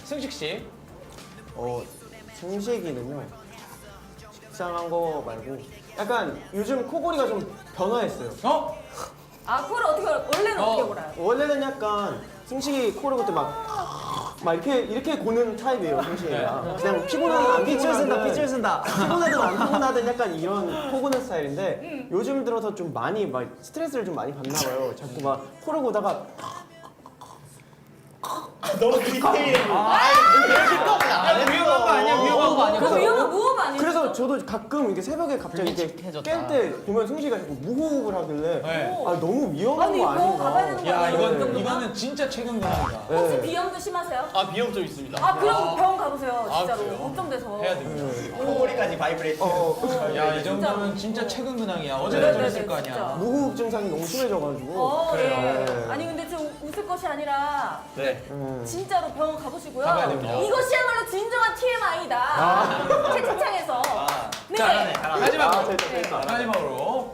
승식 씨. 승식이는요. 식상한 거 말고 약간 요즘 코골이가 좀 변화했어요. 어? 아, 코를 어떻게 원래는 어떻게 골아요? 원래는 약간 승식이 코를 골 때 막 이렇게 고는 타입이에요. 승식이가 그냥 피곤하든 안 삐질 쓴다, 삐질 쓴다. 피곤하든 안 피곤하든 약간 이런 코 고는 스타일인데 요즘 들어서 좀 많이 막 스트레스를 좀 많이 받나 봐요. 자꾸 막 코를 고다가 너무 디테일해. 위험한 거 아니야? 위험한 거 아니야? 그거 위험한 무호흡 아니에요? 그래서 저도 가끔 이게 새벽에 갑자기 이렇게 깰 때 보면 승식이가 자꾸 무호흡을 하길래 네. 아 너무 위험한 아니, 거 이거 아닌가. 가봐야 되는 거 야, 아니에요? 이거는 진짜 최근 근황이다. 혹시 네. 비염도 심하세요? 아 비염 좀 있습니다. 아, 그럼 병원 가보세요. 진짜로. 그래요? 걱정돼서. 해야 됩니다. 코골이까지 바이브레이트. 야, 이 정도면 진짜 최근 근황이야. 어제도 그랬을 거 진짜. 아니야. 무호흡 증상이 너무 심해져가지고 그래요. 네. 아니 근데 좀 웃을 것이 아니라 네. 진짜로 병원 가보시고요. 가봐야 됩니다. 이것이야말로 진정한 TMI다. 채팅창에서. 네. 마지막으로. 재밌다. 마지막으로.